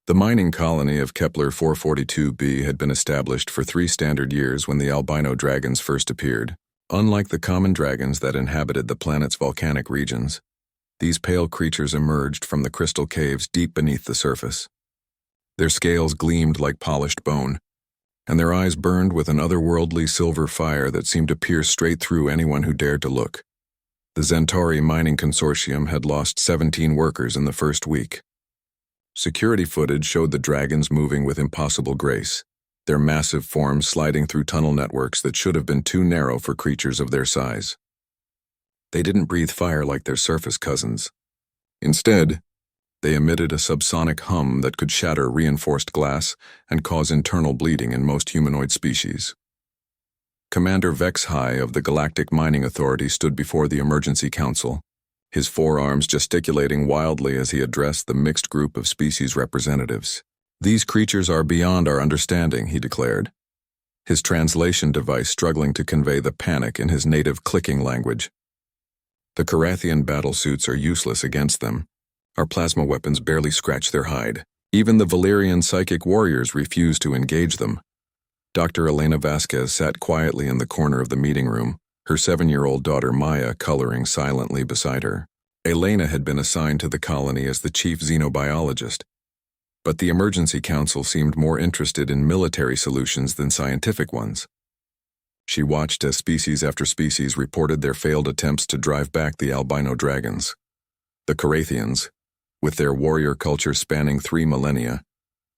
The mining colony of Kepler 442b had been established for 3 standard years when the albino dragons first appeared. Unlike the common dragons that inhabited the planet's volcanic regions, these pale creatures emerged from the crystal caves deep beneath the surface. Their scales gleamed like polished bone, and their eyes burned with an otherworldly silver fire that seemed to pierce straight through anyone who dared to look. The Centauri Mining Consortium had lost 17 workers in the first week. Security footage showed the dragons moving with impossible grace, their massive forms sliding through tunnel networks that should have been too narrow for creatures of their size. They didn't breathe fire like their surface cousins. Instead, they emitted a subsonic hum that could shatter reinforced glass and cause internal bleeding in most humanoid species. Commander Vex-High of the Galactic Mining Authority stood before the Emergency Council, his forearms gesticulating wildly as he addressed the mixed group of species representatives. "These creatures are beyond our understanding," he declared, his translation device struggling to convey the panic in his native clicking language. "The Carathian battlesuits are useless against them. Our plasma weapons barely scratch their hide. Even the Valerian psychic warriors refuse to engage them." Dr. Elena Vasquez sat quietly in the corner of the meeting room, her 7-year-old daughter Maya coloring silently beside her. Elena had been assigned to the colony as the chief xenobiologist, but the Emergency Council seemed more interested in military solutions than scientific ones. She watched as species after species reported their failed attempts to drive back the albino dragons. The Carathians, with their warrior culture spanning 3 millennia,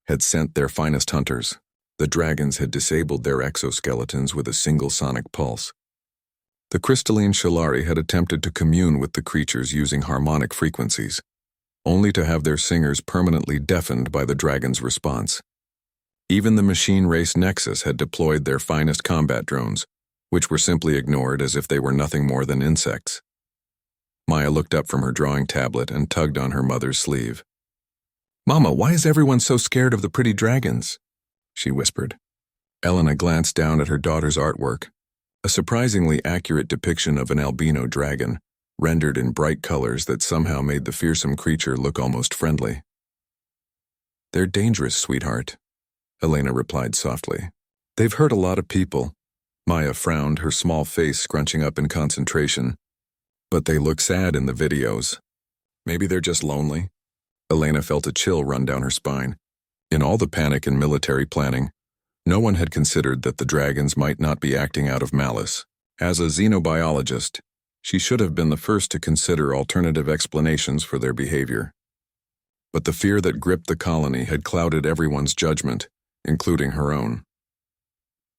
had sent their finest hunters. The dragons had disabled their exoskeletons with a single sonic pulse. The crystalline Shalari had attempted to commune with the creatures using harmonic frequencies, only to have their singers permanently deafened by the dragon's response. Even the machine race Nexus had deployed their finest combat drones, which were simply ignored as if they were nothing more than insects. Maya looked up from her drawing tablet and tugged on her mother's sleeve. "Mama, why is everyone so scared of the pretty dragons?" she whispered. Elena glanced down at her daughter's artwork, a surprisingly accurate depiction of an albino dragon, rendered in bright colors that somehow made the fearsome creature look almost friendly. "They're dangerous, sweetheart," Elena replied softly. "They've hurt a lot of people." Maya frowned, her small face scrunching up in concentration. "But they look sad in the videos. Maybe they're just lonely." Elena felt a chill run down her spine. In all the panic and military planning, no one had considered that the dragons might not be acting out of malice. As a xenobiologist, she should have been the first to consider alternative explanations for their behavior. But the fear that gripped the colony had clouded everyone's judgment, including her own.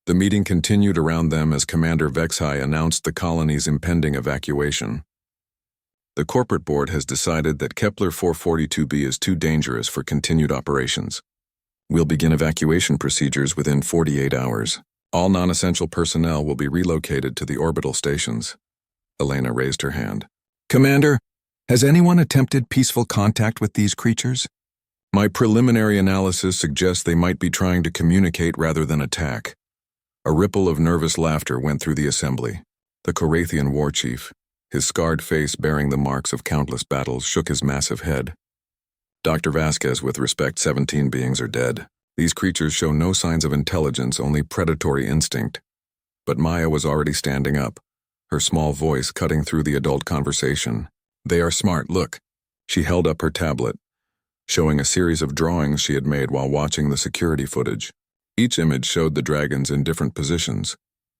The meeting continued around them as Commander Vex-High announced the colony's impending evacuation. "The corporate board has decided that Kepler 442b is too dangerous for continued operations. We'll begin evacuation procedures within 48 hours. All non-essential personnel will be relocated to the orbital stations." Elena raised her hand. "Commander, has anyone attempted peaceful contact with these creatures?" "My preliminary analysis suggests they might be trying to communicate rather than attack." A ripple of nervous laughter went through the assembly. The Carathian war chief, his scarred face bearing the marks of countless battles, shook his massive head. "Dr. Vasquez, with respect, 17 beings are dead. These creatures show no signs of intelligence, only predatory instinct." But Maya was already standing up, her small voice cutting through the adult conversation. "They are smart, look." She held up her tablet, showing a series of drawings she had made while watching the security footage. Each image showed the dragons in different positions,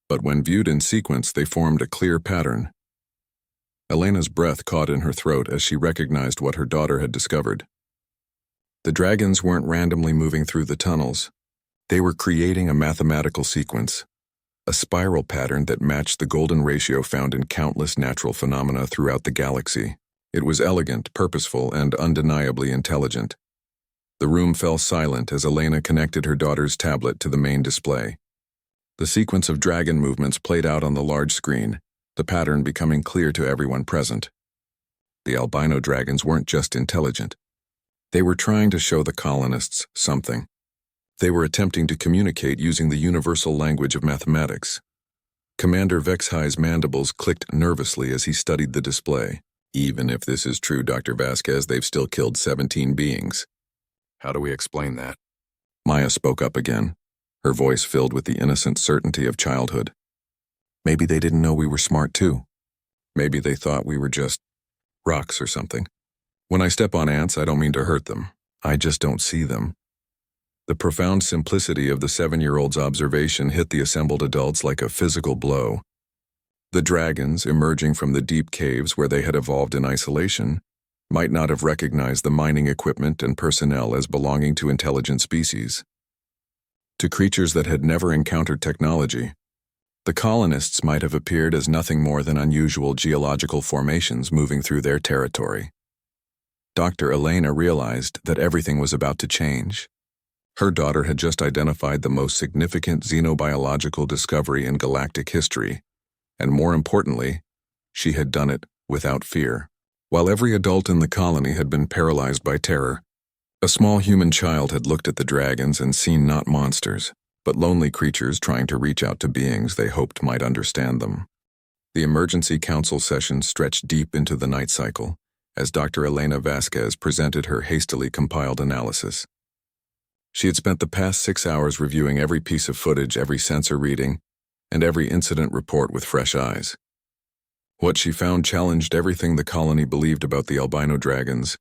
but when viewed in sequence they formed a clear pattern. Elena's breath caught in her throat as she recognized what her daughter had discovered. The dragons weren't randomly moving through the tunnels. They were creating a mathematical sequence, a spiral pattern that matched the golden ratio found in countless natural phenomena throughout the galaxy. It was elegant, purposeful, and undeniably intelligent. The room fell silent as Elena connected her daughter's tablet to the main display. The sequence of dragon movements played out on the large screen, the pattern becoming clear to everyone present. The albino dragons weren't just intelligent. They were trying to show the colonists something. They were attempting to communicate using the universal language of mathematics. Commander Vex-High's mandibles clicked nervously as he studied the display. "Even if this is true, Dr. Vasquez, they've still killed 17 beings." How do we explain that? Maya spoke up again, her voice filled with the innocent certainty of childhood. Maybe they didn't know we were smart too. Maybe they thought we were just rocks or something. When I step on ants, I don't mean to hurt them. I just don't see them. The profound simplicity of the 7-year-old's observation hit the assembled adults like a physical blow. The dragons, emerging from the deep caves where they had evolved in isolation, might not have recognized the mining equipment and personnel as belonging to intelligent species. To creatures that had never encountered technology, the colonists might have appeared as nothing more than unusual geological formations moving through their territory. Dr. Elena realized that everything was about to change. Her daughter had just identified the most significant xenobiological discovery in galactic history, and more importantly, she had done it without fear. While every adult in the colony had been paralyzed by terror, a small human child had looked at the dragons and seen not monsters, but lonely creatures trying to reach out to beings they hoped might understand them. The emergency council session stretched deep into the night cycle as Dr. Elena Vasquez presented her hastily compiled analysis. She had spent the past 6 hours reviewing every piece of footage, every sensor reading, and every incident report with fresh eyes. What she found challenged everything the colony believed about the albino dragons.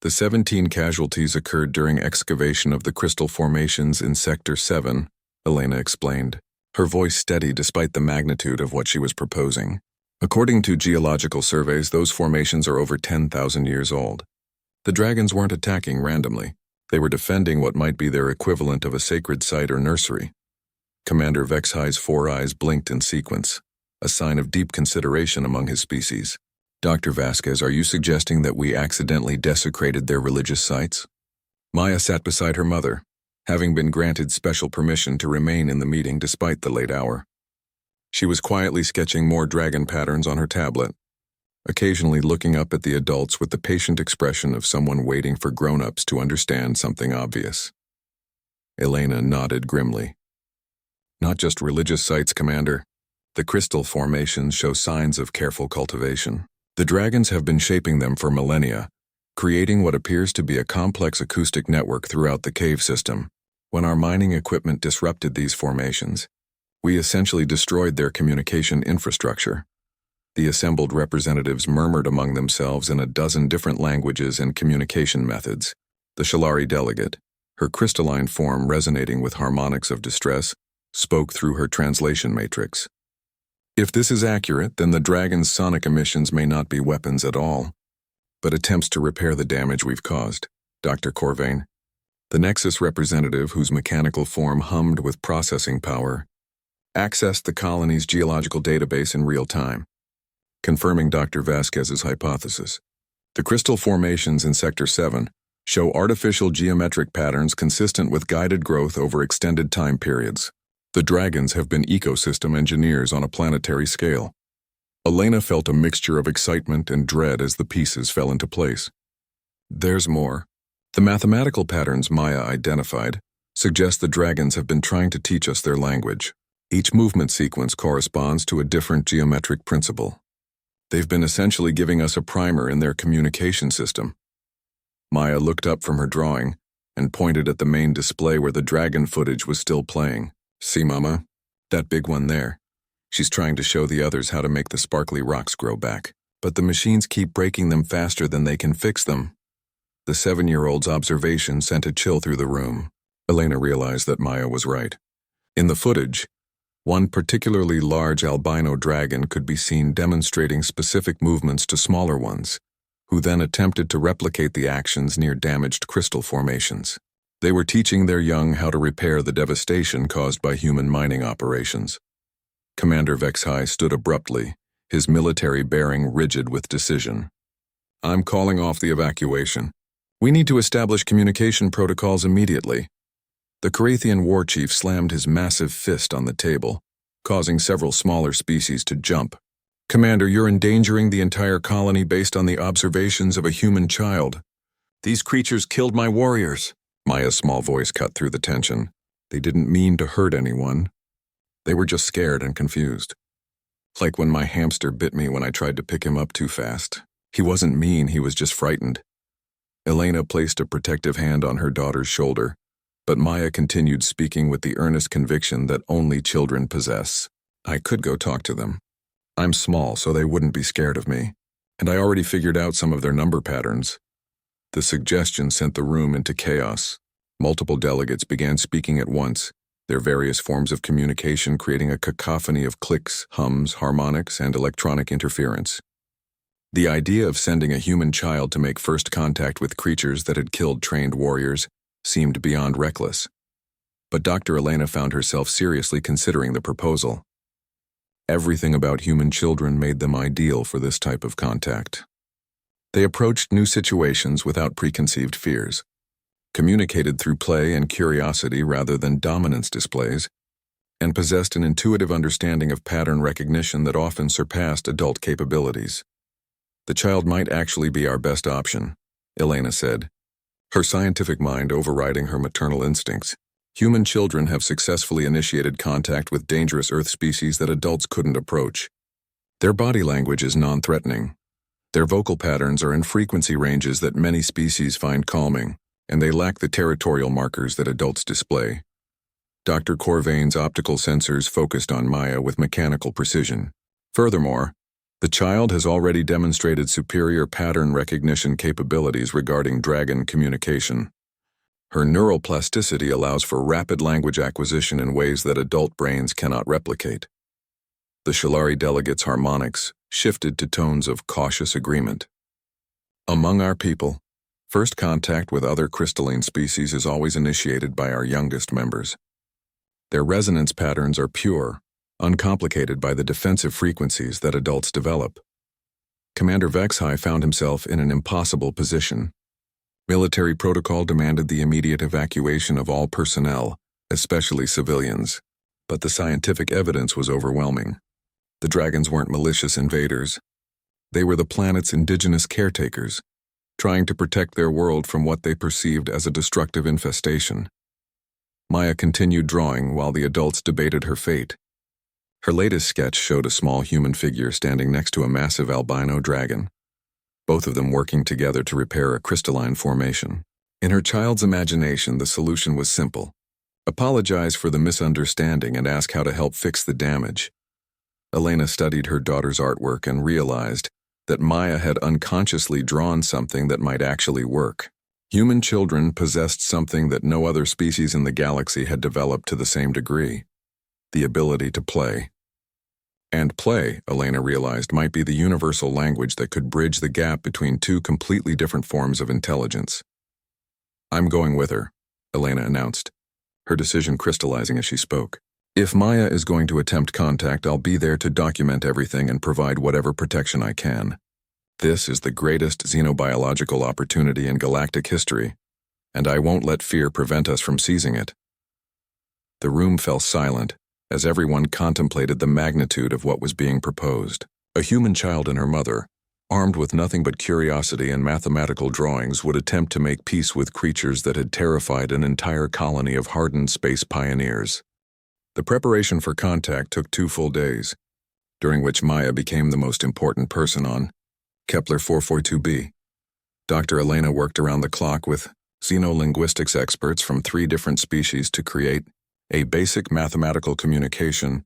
The 17 casualties occurred during excavation of the crystal formations in Sector 7, Elena explained, her voice steady despite the magnitude of what she was proposing. According to geological surveys, those formations are over 10,000 years old. The dragons weren't attacking randomly. They were defending what might be their equivalent of a sacred site or nursery. Commander Vexhi's 4 eyes blinked in sequence, a sign of deep consideration among his species. Dr. Vasquez, are you suggesting that we accidentally desecrated their religious sites? Maya sat beside her mother, having been granted special permission to remain in the meeting despite the late hour. She was quietly sketching more dragon patterns on her tablet, occasionally looking up at the adults with the patient expression of someone waiting for grown-ups to understand something obvious. Elena nodded grimly. Not just religious sites, Commander. The crystal formations show signs of careful cultivation. The dragons have been shaping them for millennia, creating what appears to be a complex acoustic network throughout the cave system. When our mining equipment disrupted these formations, we essentially destroyed their communication infrastructure. The assembled representatives murmured among themselves in a dozen different languages and communication methods. The Shalari delegate, her crystalline form resonating with harmonics of distress, spoke through her translation matrix. If this is accurate, then the dragon's sonic emissions may not be weapons at all, but attempts to repair the damage we've caused. Dr. Corvain, the Nexus representative whose mechanical form hummed with processing power, accessed the colony's geological database in real time, confirming Dr. Vasquez's hypothesis. The crystal formations in Sector 7 show artificial geometric patterns consistent with guided growth over extended time periods. The dragons have been ecosystem engineers on a planetary scale. Elena felt a mixture of excitement and dread as the pieces fell into place. There's more. The mathematical patterns Maya identified suggest the dragons have been trying to teach us their language. Each movement sequence corresponds to a different geometric principle. They've been essentially giving us a primer in their communication system. Maya looked up from her drawing and pointed at the main display where the dragon footage was still playing. See, Mama? That big one there. She's trying to show the others how to make the sparkly rocks grow back. But the machines keep breaking them faster than they can fix them. The 7-year-old's observation sent a chill through the room. Elena realized that Maya was right. In the footage, one particularly large albino dragon could be seen demonstrating specific movements to smaller ones, who then attempted to replicate the actions near damaged crystal formations. They were teaching their young how to repair the devastation caused by human mining operations. Commander Vexhi stood abruptly, his military bearing rigid with decision. I'm calling off the evacuation. We need to establish communication protocols immediately. The Carathian war chief slammed his massive fist on the table, causing several smaller species to jump. Commander, you're endangering the entire colony based on the observations of a human child. These creatures killed my warriors. Maya's small voice cut through the tension. They didn't mean to hurt anyone. They were just scared and confused. Like when my hamster bit me when I tried to pick him up too fast. He wasn't mean, he was just frightened. Elena placed a protective hand on her daughter's shoulder, but Maya continued speaking with the earnest conviction that only children possess. I could go talk to them. I'm small, so they wouldn't be scared of me, and I already figured out some of their number patterns. The suggestion sent the room into chaos. Multiple delegates began speaking at once, their various forms of communication creating a cacophony of clicks, hums, harmonics, and electronic interference. The idea of sending a human child to make first contact with creatures that had killed trained warriors seemed beyond reckless. But Dr. Elena found herself seriously considering the proposal. Everything about human children made them ideal for this type of contact. They approached new situations without preconceived fears, communicated through play and curiosity rather than dominance displays, and possessed an intuitive understanding of pattern recognition that often surpassed adult capabilities. The child might actually be our best option, Elena said, her scientific mind overriding her maternal instincts. Human children have successfully initiated contact with dangerous Earth species that adults couldn't approach. Their body language is non-threatening. Their vocal patterns are in frequency ranges that many species find calming, and they lack the territorial markers that adults display. Dr. Corvain's optical sensors focused on Maya with mechanical precision. Furthermore, the child has already demonstrated superior pattern recognition capabilities regarding dragon communication. Her neural plasticity allows for rapid language acquisition in ways that adult brains cannot replicate. The Shalari delegates' harmonics shifted to tones of cautious agreement. Among our people, first contact with other crystalline species is always initiated by our youngest members. Their resonance patterns are pure, uncomplicated by the defensive frequencies that adults develop. Commander Vexhai found himself in an impossible position. Military protocol demanded the immediate evacuation of all personnel, especially civilians, but the scientific evidence was overwhelming. The dragons weren't malicious invaders. They were the planet's indigenous caretakers, trying to protect their world from what they perceived as a destructive infestation. Maya continued drawing while the adults debated her fate. Her latest sketch showed a small human figure standing next to a massive albino dragon, both of them working together to repair a crystalline formation. In her child's imagination, the solution was simple. Apologize for the misunderstanding and ask how to help fix the damage. Elena studied her daughter's artwork and realized that Maya had unconsciously drawn something that might actually work. Human children possessed something that no other species in the galaxy had developed to the same degree: the ability to play. And play, Elena realized, might be the universal language that could bridge the gap between two completely different forms of intelligence. I'm going with her, Elena announced, her decision crystallizing as she spoke. If Maya is going to attempt contact, I'll be there to document everything and provide whatever protection I can. This is the greatest xenobiological opportunity in galactic history, and I won't let fear prevent us from seizing it. The room fell silent as everyone contemplated the magnitude of what was being proposed. A human child and her mother, armed with nothing but curiosity and mathematical drawings, would attempt to make peace with creatures that had terrified an entire colony of hardened space pioneers. The preparation for contact took 2 full days, during which Maya became the most important person on Kepler 442b. Dr. Elena worked around the clock with xenolinguistics experts from 3 different species to create a basic mathematical communication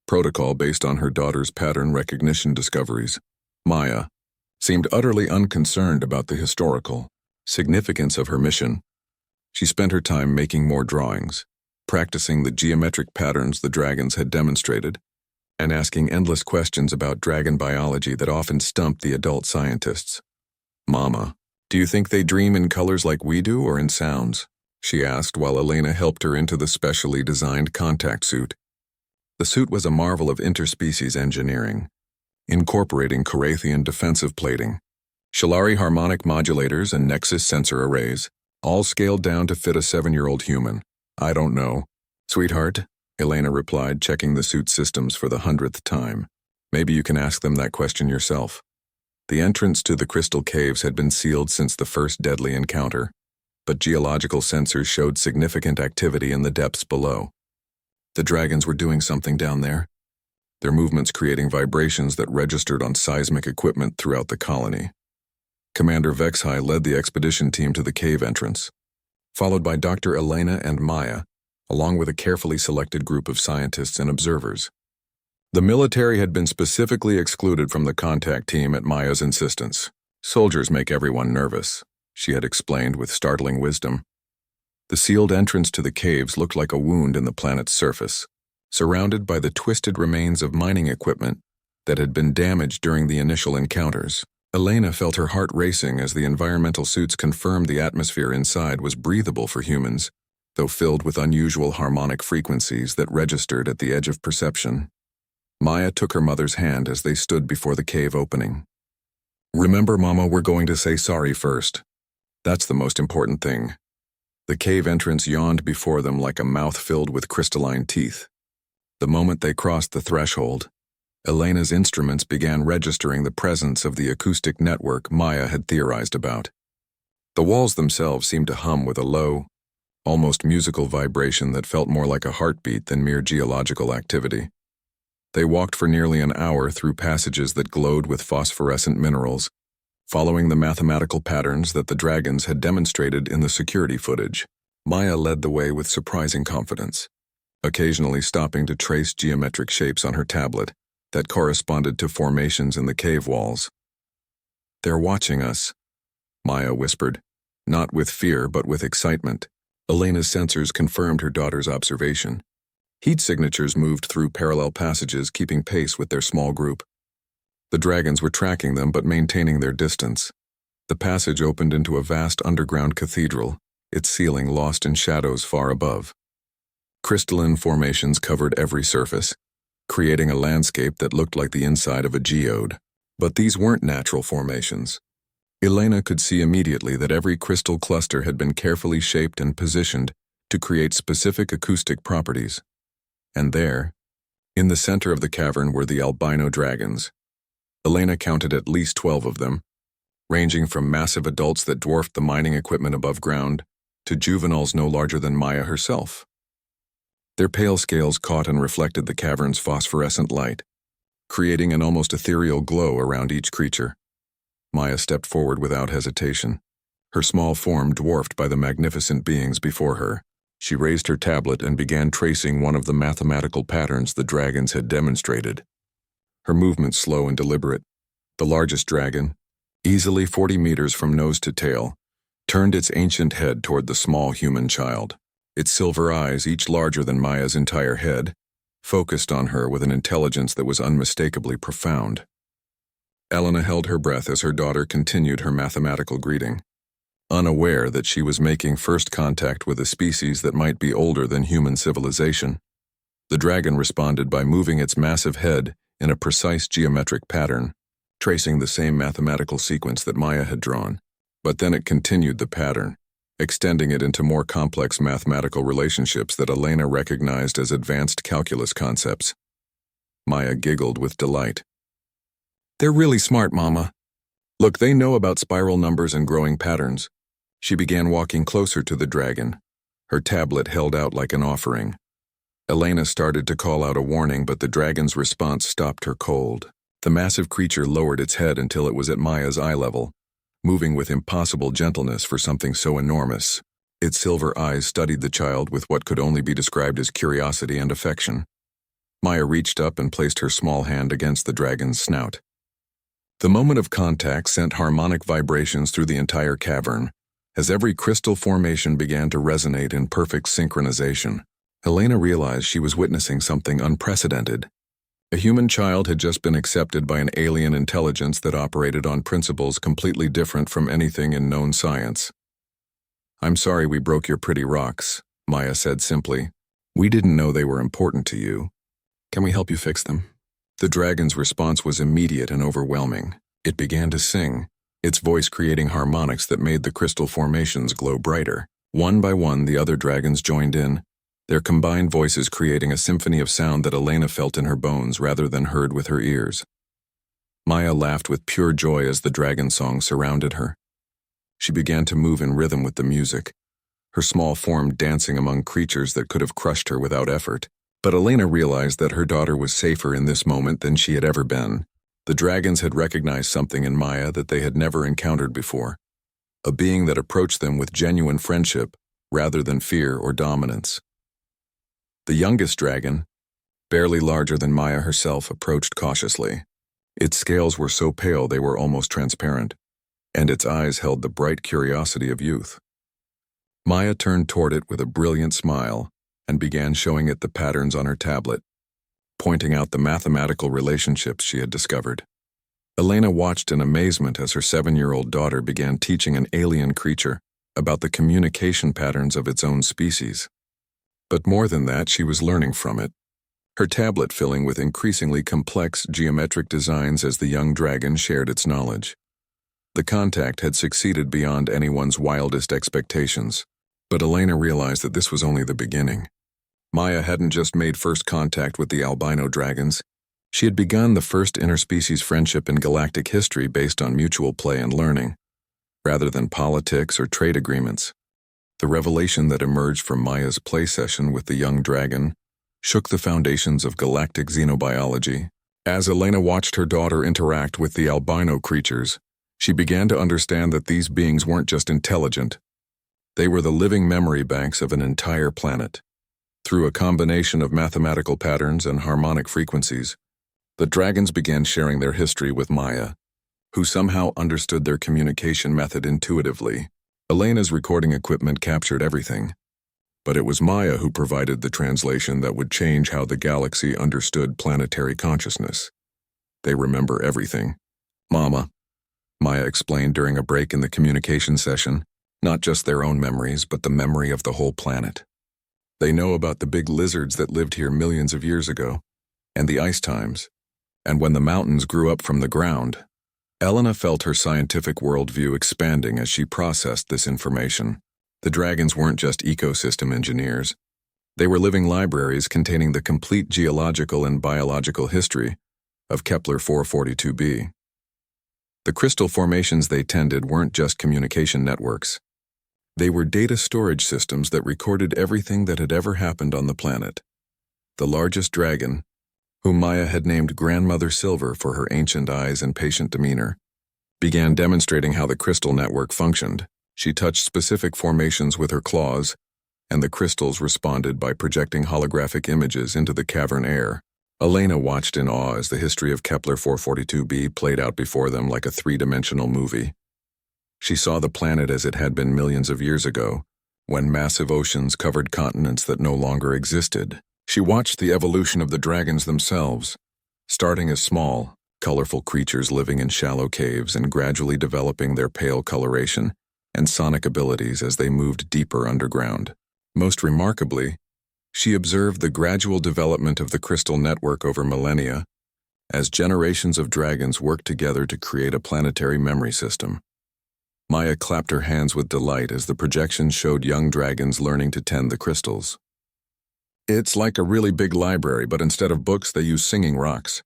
protocol based on her daughter's pattern recognition discoveries. Maya seemed utterly unconcerned about the historical significance of her mission. She spent her time making more drawings, practicing the geometric patterns the dragons had demonstrated, and asking endless questions about dragon biology that often stumped the adult scientists. Mama, do you think they dream in colors like we do or in sounds? She asked while Elena helped her into the specially designed contact suit. The suit was a marvel of interspecies engineering, incorporating Carathian defensive plating, Shalari harmonic modulators, and Nexus sensor arrays, all scaled down to fit a 7-year-old human. I don't know, sweetheart, Elena replied, checking the suit systems for the 100th time. Maybe you can ask them that question yourself. The entrance to the crystal caves had been sealed since the first deadly encounter, but geological sensors showed significant activity in the depths below. The dragons were doing something down there, their movements creating vibrations that registered on seismic equipment throughout the colony. Commander Vexhai led the expedition team to the cave entrance, followed by Dr. Elena and Maya, along with a carefully selected group of scientists and observers. The military had been specifically excluded from the contact team at Maya's insistence. "Soldiers make everyone nervous," she had explained with startling wisdom. The sealed entrance to the caves looked like a wound in the planet's surface, surrounded by the twisted remains of mining equipment that had been damaged during the initial encounters. Elena felt her heart racing as the environmental suits confirmed the atmosphere inside was breathable for humans, though filled with unusual harmonic frequencies that registered at the edge of perception. Maya took her mother's hand as they stood before the cave opening. "Remember, Mama, we're going to say sorry first. That's the most important thing." The cave entrance yawned before them like a mouth filled with crystalline teeth. The moment they crossed the threshold, Elena's instruments began registering the presence of the acoustic network Maya had theorized about. The walls themselves seemed to hum with a low, almost musical vibration that felt more like a heartbeat than mere geological activity. They walked for nearly an hour through passages that glowed with phosphorescent minerals, following the mathematical patterns that the dragons had demonstrated in the security footage. Maya led the way with surprising confidence, occasionally stopping to trace geometric shapes on her tablet that corresponded to formations in the cave walls. "They're watching us," Maya whispered, not with fear but with excitement. Elena's sensors confirmed her daughter's observation. Heat signatures moved through parallel passages, keeping pace with their small group. The dragons were tracking them but maintaining their distance. The passage opened into a vast underground cathedral, its ceiling lost in shadows far above. Crystalline formations covered every surface, creating a landscape that looked like the inside of a geode. But these weren't natural formations. Elena could see immediately that every crystal cluster had been carefully shaped and positioned to create specific acoustic properties. And there, in the center of the cavern, were the albino dragons. Elena counted at least 12 of them, ranging from massive adults that dwarfed the mining equipment above ground to juveniles no larger than Maya herself. Their pale scales caught and reflected the cavern's phosphorescent light, creating an almost ethereal glow around each creature. Maya stepped forward without hesitation, her small form dwarfed by the magnificent beings before her. She raised her tablet and began tracing one of the mathematical patterns the dragons had demonstrated. Her movements slow and deliberate. The largest dragon, easily 40 meters from nose to tail, turned its ancient head toward the small human child. Its silver eyes, each larger than Maya's entire head, focused on her with an intelligence that was unmistakably profound. Elena held her breath as her daughter continued her mathematical greeting, unaware that she was making first contact with a species that might be older than human civilization. The dragon responded by moving its massive head in a precise geometric pattern, tracing the same mathematical sequence that Maya had drawn. But then it continued the pattern, extending it into more complex mathematical relationships that Elena recognized as advanced calculus concepts. Maya giggled with delight. "They're really smart, Mama. Look, they know about spiral numbers and growing patterns." She began walking closer to the dragon, her tablet held out like an offering. Elena started to call out a warning, but the dragon's response stopped her cold. The massive creature lowered its head until it was at Maya's eye level, moving with impossible gentleness for something so enormous. Its silver eyes studied the child with what could only be described as curiosity and affection. Maya reached up and placed her small hand against the dragon's snout. The moment of contact sent harmonic vibrations through the entire cavern, as every crystal formation began to resonate in perfect synchronization. Elena realized she was witnessing something unprecedented. A human child had just been accepted by an alien intelligence that operated on principles completely different from anything in known science. "I'm sorry we broke your pretty rocks," Maya said simply. "We didn't know they were important to you. Can we help you fix them?" The dragon's response was immediate and overwhelming. It began to sing, its voice creating harmonics that made the crystal formations glow brighter. One by one, the other dragons joined in, their combined voices creating a symphony of sound that Elena felt in her bones rather than heard with her ears. Maya laughed with pure joy as the dragon song surrounded her. She began to move in rhythm with the music, her small form dancing among creatures that could have crushed her without effort. But Elena realized that her daughter was safer in this moment than she had ever been. The dragons had recognized something in Maya that they had never encountered before, a being that approached them with genuine friendship rather than fear or dominance. The youngest dragon, barely larger than Maya herself, approached cautiously. Its scales were so pale they were almost transparent, and its eyes held the bright curiosity of youth. Maya turned toward it with a brilliant smile and began showing it the patterns on her tablet, pointing out the mathematical relationships she had discovered. Elena watched in amazement as her 7-year-old daughter began teaching an alien creature about the communication patterns of its own species. But more than that, she was learning from it, her tablet filling with increasingly complex geometric designs as the young dragon shared its knowledge. The contact had succeeded beyond anyone's wildest expectations, but Elena realized that this was only the beginning. Maya hadn't just made first contact with the albino dragons. She had begun the first interspecies friendship in galactic history based on mutual play and learning, rather than politics or trade agreements. The revelation that emerged from Maya's play session with the young dragon shook the foundations of galactic xenobiology. As Elena watched her daughter interact with the albino creatures, she began to understand that these beings weren't just intelligent. They were the living memory banks of an entire planet. Through a combination of mathematical patterns and harmonic frequencies, the dragons began sharing their history with Maya, who somehow understood their communication method intuitively. Elena's recording equipment captured everything, but it was Maya who provided the translation that would change how the galaxy understood planetary consciousness. They remember everything. Mama, Maya explained during a break in the communication session, not just their own memories, but the memory of the whole planet. They know about the big lizards that lived here millions of years ago, and the ice times, and when the mountains grew up from the ground. Elena felt her scientific worldview expanding as she processed this information. The dragons weren't just ecosystem engineers. They were living libraries containing the complete geological and biological history of Kepler 442b. The crystal formations they tended weren't just communication networks. They were data storage systems that recorded everything that had ever happened on the planet. The largest dragon, whom Maya had named Grandmother Silver for her ancient eyes and patient demeanor, began demonstrating how the crystal network functioned. She touched specific formations with her claws, and the crystals responded by projecting holographic images into the cavern air. Elena watched in awe as the history of Kepler 442b played out before them like a three-dimensional movie. She saw the planet as it had been millions of years ago, when massive oceans covered continents that no longer existed. She watched the evolution of the dragons themselves, starting as small, colorful creatures living in shallow caves and gradually developing their pale coloration and sonic abilities as they moved deeper underground. Most remarkably, she observed the gradual development of the crystal network over millennia as generations of dragons worked together to create a planetary memory system. Maya clapped her hands with delight as the projection showed young dragons learning to tend the crystals. It's like a really big library, but instead of books, they use singing rocks.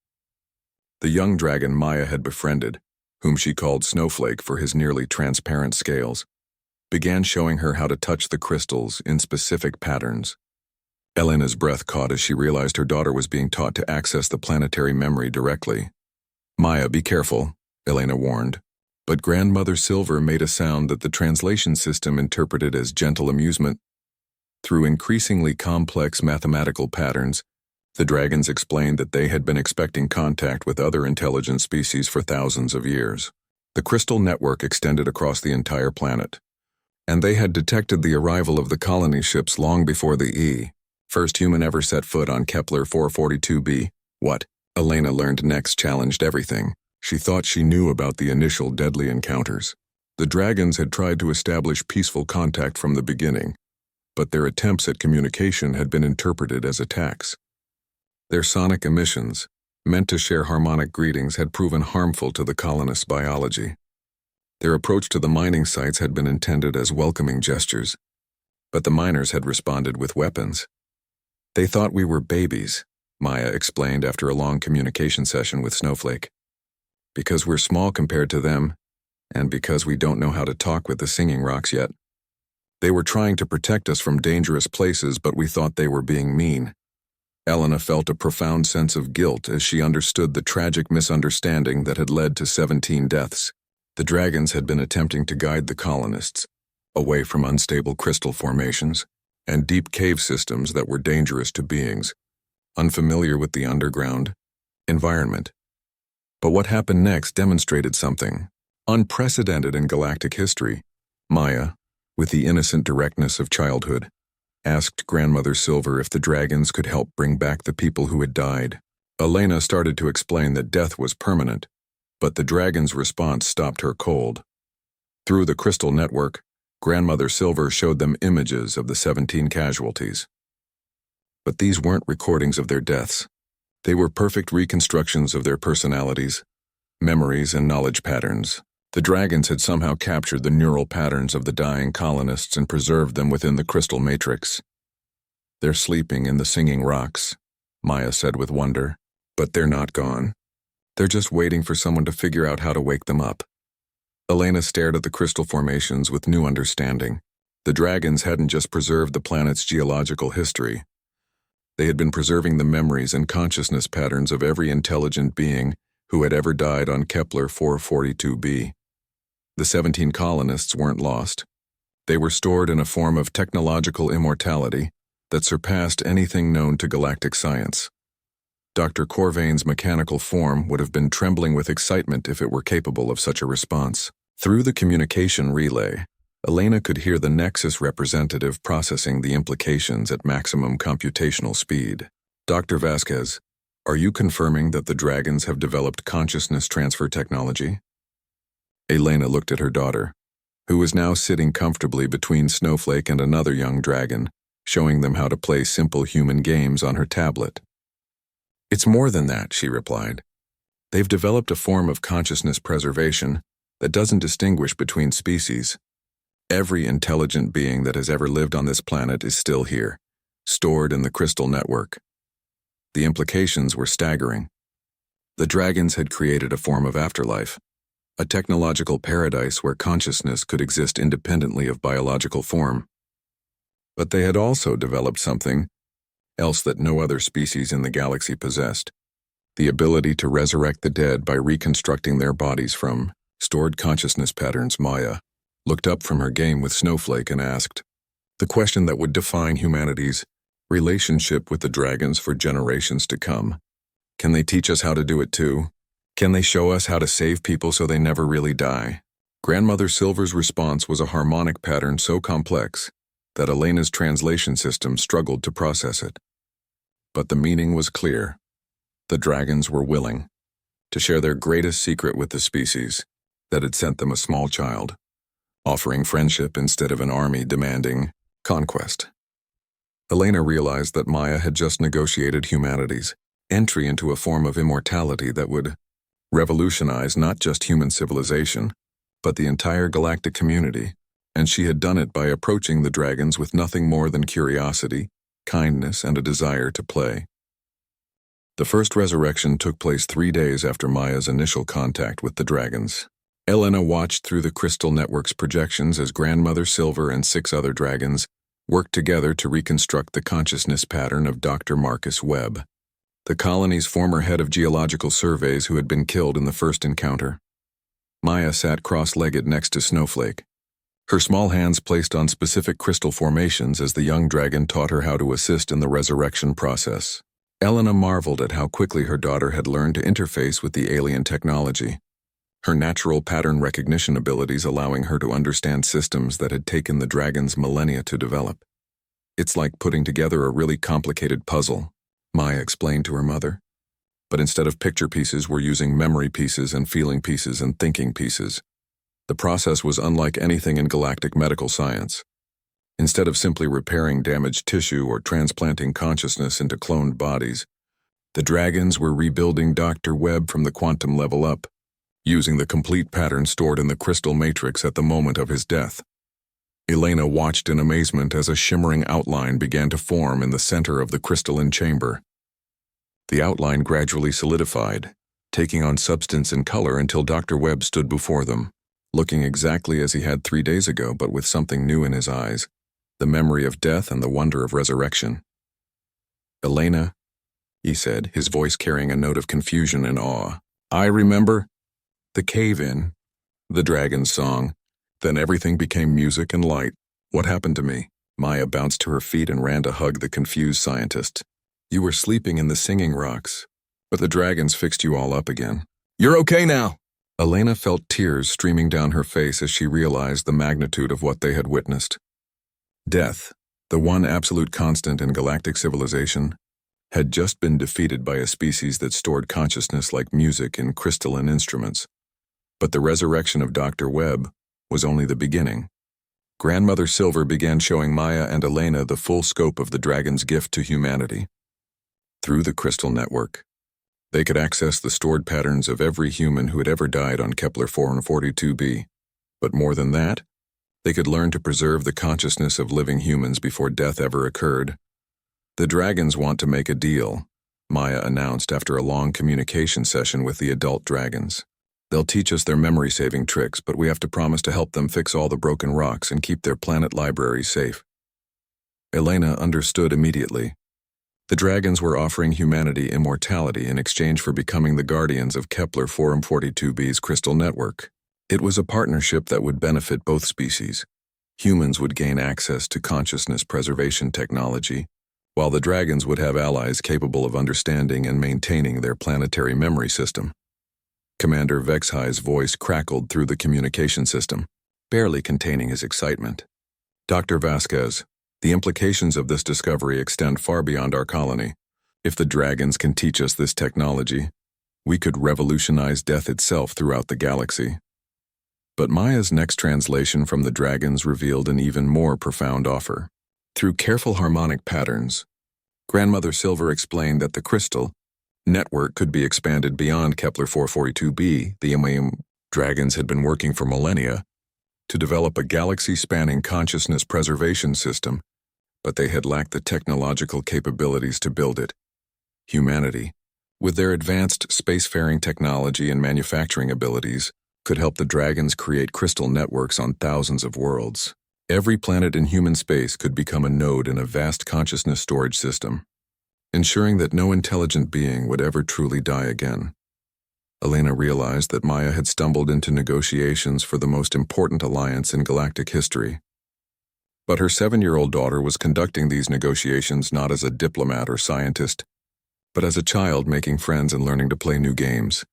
The young dragon Maya had befriended, whom she called Snowflake for his nearly transparent scales, began showing her how to touch the crystals in specific patterns. Elena's breath caught as she realized her daughter was being taught to access the planetary memory directly. Maya, be careful, Elena warned. But Grandmother Silver made a sound that the translation system interpreted as gentle amusement. Through increasingly complex mathematical patterns, the dragons explained that they had been expecting contact with other intelligent species for thousands of years. The crystal network extended across the entire planet, and they had detected the arrival of the colony ships long before the first human ever set foot on Kepler 442b. What Elena learned next challenged everything. She thought she knew about the initial deadly encounters. The dragons had tried to establish peaceful contact from the beginning, but their attempts at communication had been interpreted as attacks. Their sonic emissions, meant to share harmonic greetings, had proven harmful to the colonists' biology. Their approach to the mining sites had been intended as welcoming gestures, but the miners had responded with weapons. They thought we were babies, Maya explained after a long communication session with Snowflake. Because we're small compared to them, and because we don't know how to talk with the singing rocks yet. They were trying to protect us from dangerous places, but we thought they were being mean. Elena felt a profound sense of guilt as she understood the tragic misunderstanding that had led to 17 deaths. The dragons had been attempting to guide the colonists away from unstable crystal formations and deep cave systems that were dangerous to beings unfamiliar with the underground environment. But what happened next demonstrated something unprecedented in galactic history. Maya, with the innocent directness of childhood, asked Grandmother Silver if the dragons could help bring back the people who had died. Elena started to explain that death was permanent, but the dragon's response stopped her cold. Through the crystal network, Grandmother Silver showed them images of the 17 casualties. But these weren't recordings of their deaths. They were perfect reconstructions of their personalities, memories, and knowledge patterns. The dragons had somehow captured the neural patterns of the dying colonists and preserved them within the crystal matrix. "They're sleeping in the singing rocks," Maya said with wonder. "But they're not gone. They're just waiting for someone to figure out how to wake them up." Elena stared at the crystal formations with new understanding. The dragons hadn't just preserved the planet's geological history. They had been preserving the memories and consciousness patterns of every intelligent being who had ever died on Kepler 442b. The 17 colonists weren't lost. They were stored in a form of technological immortality that surpassed anything known to galactic science. Dr. Corvain's mechanical form would have been trembling with excitement if it were capable of such a response. Through the communication relay, Elena could hear the Nexus representative processing the implications at maximum computational speed. "Dr. Vasquez, are you confirming that the dragons have developed consciousness transfer technology?" Elena looked at her daughter, who was now sitting comfortably between Snowflake and another young dragon, showing them how to play simple human games on her tablet. "It's more than that," she replied. "They've developed a form of consciousness preservation that doesn't distinguish between species. Every intelligent being that has ever lived on this planet is still here, stored in the crystal network." The implications were staggering. The dragons had created a form of afterlife, a technological paradise where consciousness could exist independently of biological form. But they had also developed something else that no other species in the galaxy possessed: the ability to resurrect the dead by reconstructing their bodies from stored consciousness patterns. Maya looked up from her game with Snowflake and asked the question that would define humanity's relationship with the dragons for generations to come. "Can they teach us how to do it too? Can they show us how to save people so they never really die?" Grandmother Silver's response was a harmonic pattern so complex that Elena's translation system struggled to process it. But the meaning was clear. The dragons were willing to share their greatest secret with the species that had sent them a small child, offering friendship instead of an army demanding conquest. Elena realized that Maya had just negotiated humanity's entry into a form of immortality that would revolutionize not just human civilization, but the entire galactic community, and she had done it by approaching the dragons with nothing more than curiosity, kindness, and a desire to play. The first resurrection took place 3 days after Maya's initial contact with the dragons. Elena watched through the crystal network's projections as Grandmother Silver and 6 other dragons worked together to reconstruct the consciousness pattern of Dr. Marcus Webb, the colony's former head of geological surveys who had been killed in the first encounter. Maya sat cross-legged next to Snowflake, her small hands placed on specific crystal formations as the young dragon taught her how to assist in the resurrection process. Elena marveled at how quickly her daughter had learned to interface with the alien technology, her natural pattern recognition abilities allowing her to understand systems that had taken the dragons millennia to develop. "It's like putting together a really complicated puzzle," Maya explained to her mother. "But instead of picture pieces, we're using memory pieces and feeling pieces and thinking pieces." The process was unlike anything in galactic medical science. Instead of simply repairing damaged tissue or transplanting consciousness into cloned bodies, the dragons were rebuilding Dr. Webb from the quantum level up, using the complete pattern stored in the crystal matrix at the moment of his death. Elena watched in amazement as a shimmering outline began to form in the center of the crystalline chamber. The outline gradually solidified, taking on substance and color until Dr. Webb stood before them, looking exactly as he had 3 days ago but with something new in his eyes, the memory of death and the wonder of resurrection. "Elena, he said, his voice carrying a note of confusion and awe. I remember the cave-in, the dragon's song. Then everything became music and light. What happened to me? Maya bounced to her feet and ran to hug the confused scientist. You were sleeping in the singing rocks, but the dragons fixed you all up again. You're okay now. Elena felt tears streaming down her face as she realized the magnitude of what they had witnessed. Death, the one absolute constant in galactic civilization, had just been defeated by a species that stored consciousness like music in crystalline instruments. But the resurrection of Dr. Webb was only the beginning. Grandmother Silver began showing Maya and Elena the full scope of the dragon's gift to humanity. Through the crystal network, they could access the stored patterns of every human who had ever died on Kepler 442b. But more than that, they could learn to preserve the consciousness of living humans before death ever occurred. The dragons want to make a deal, Maya announced after a long communication session with the adult dragons. They'll teach us their memory-saving tricks, but we have to promise to help them fix all the broken rocks and keep their planet library safe. Elena understood immediately. The dragons were offering humanity immortality in exchange for becoming the guardians of Kepler 442b's crystal network. It was a partnership that would benefit both species. Humans would gain access to consciousness preservation technology, while the dragons would have allies capable of understanding and maintaining their planetary memory system. Commander Vexhi's voice crackled through the communication system, barely containing his excitement. Dr. Vasquez, the implications of this discovery extend far beyond our colony. If the dragons can teach us this technology, we could revolutionize death itself throughout the galaxy. But Maya's next translation from the dragons revealed an even more profound offer. Through careful harmonic patterns, Grandmother Silver explained that the crystal network could be expanded beyond Kepler 442b. The dragons had been working for millennia to develop a galaxy-spanning consciousness preservation system, but they had lacked the technological capabilities to build it. Humanity, with their advanced spacefaring technology and manufacturing abilities, could help the dragons create crystal networks on thousands of worlds. Every planet in human space could become a node in a vast consciousness storage system, ensuring that no intelligent being would ever truly die again. Elena realized that Maya had stumbled into negotiations for the most important alliance in galactic history. But her 7-year-old daughter was conducting these negotiations not as a diplomat or scientist, but as a child making friends and learning to play new games.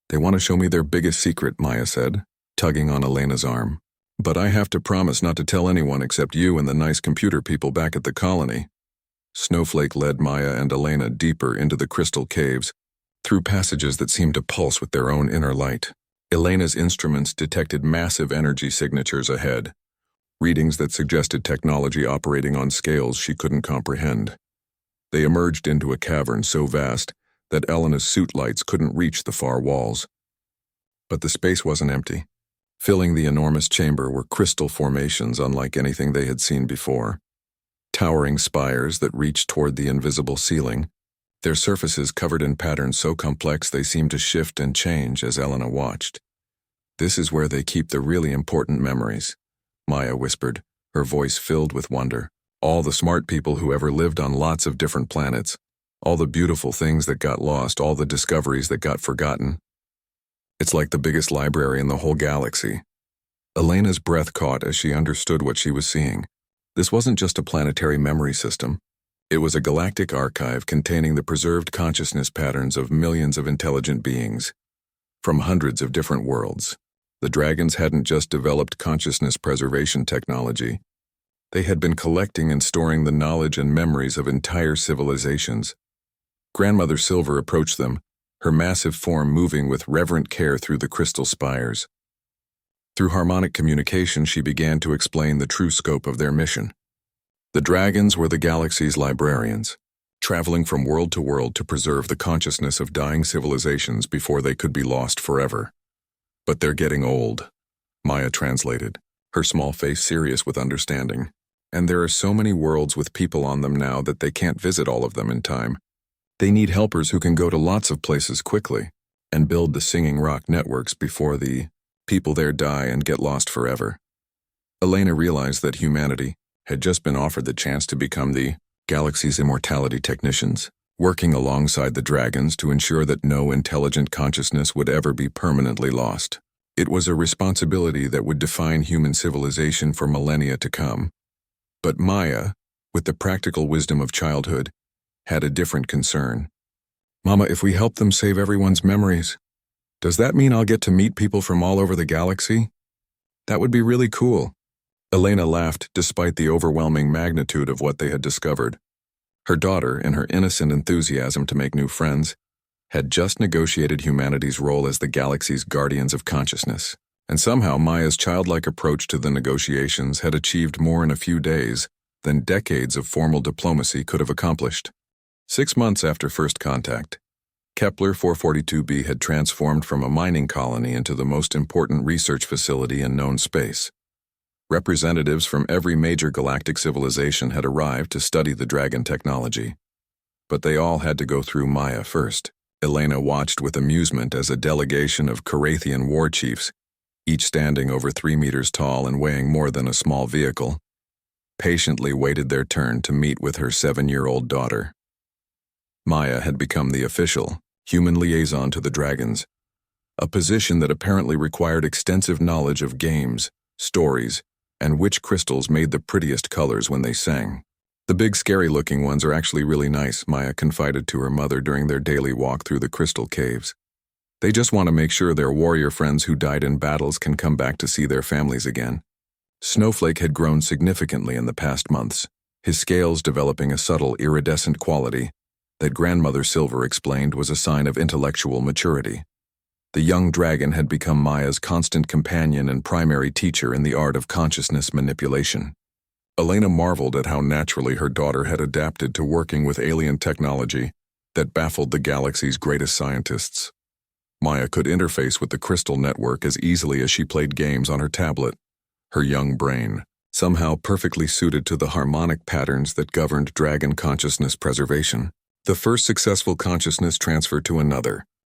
They want to show me their biggest secret, Maya said, tugging on Elena's arm. But I have to promise not to tell anyone except you and the nice computer people back at the colony. Snowflake led Maya and Elena deeper into the crystal caves, through passages that seemed to pulse with their own inner light. Elena's instruments detected massive energy signatures ahead, readings that suggested technology operating on scales she couldn't comprehend. They emerged into a cavern so vast that Elena's suit lights couldn't reach the far walls. But the space wasn't empty. Filling the enormous chamber were crystal formations unlike anything they had seen before. Towering spires that reached toward the invisible ceiling, their surfaces covered in patterns so complex they seemed to shift and change as Elena watched. This is where they keep the really important memories, Maya whispered, her voice filled with wonder. All the smart people who ever lived on lots of different planets, all the beautiful things that got lost, all the discoveries that got forgotten. It's like the biggest library in the whole galaxy. Elena's breath caught as she understood what she was seeing. This wasn't just a planetary memory system. It was a galactic archive containing the preserved consciousness patterns of millions of intelligent beings, from hundreds of different worlds. The dragons hadn't just developed consciousness preservation technology. They had been collecting and storing the knowledge and memories of entire civilizations. Grandmother Silver approached them, her massive form moving with reverent care through the crystal spires. Through harmonic communication, she began to explain the true scope of their mission. The dragons were the galaxy's librarians, traveling from world to world to preserve the consciousness of dying civilizations before they could be lost forever. But they're getting old, Maya translated, her small face serious with understanding. And there are so many worlds with people on them now that they can't visit all of them in time. They need helpers who can go to lots of places quickly and build the singing rock networks before the people there die and get lost forever. Elena realized that humanity had just been offered the chance to become the galaxy's immortality technicians, working alongside the dragons to ensure that no intelligent consciousness would ever be permanently lost. It was a responsibility that would define human civilization for millennia to come. But Maya, with the practical wisdom of childhood, had a different concern. "Mama, if we help them save everyone's memories, does that mean I'll get to meet people from all over the galaxy? That would be really cool." Elena laughed despite the overwhelming magnitude of what they had discovered. Her daughter, in her innocent enthusiasm to make new friends, had just negotiated humanity's role as the galaxy's guardians of consciousness, and somehow Maya's childlike approach to the negotiations had achieved more in a few days than decades of formal diplomacy could have accomplished. 6 months after first contact, Kepler 442b had transformed from a mining colony into the most important research facility in known space. Representatives from every major galactic civilization had arrived to study the dragon technology. But they all had to go through Maya first. Elena watched with amusement as a delegation of Carathian war chiefs, each standing over 3 meters tall and weighing more than a small vehicle, patiently waited their turn to meet with her 7-year-old daughter. Maya had become the official, human liaison to the dragons, a position that apparently required extensive knowledge of games, stories, and which crystals made the prettiest colors when they sang. "The big scary-looking ones are actually really nice," Maya confided to her mother during their daily walk through the crystal caves. "They just want to make sure their warrior friends who died in battles can come back to see their families again." Snowflake had grown significantly in the past months, his scales developing a subtle iridescent quality that Grandmother Silver explained was a sign of intellectual maturity. The young dragon had become Maya's constant companion and primary teacher in the art of consciousness manipulation. Elena marveled at how naturally her daughter had adapted to working with alien technology that baffled the galaxy's greatest scientists. Maya could interface with the crystal network as easily as she played games on her tablet, her young brain somehow perfectly suited to the harmonic patterns that governed dragon consciousness preservation. The first successful consciousness transfer to another,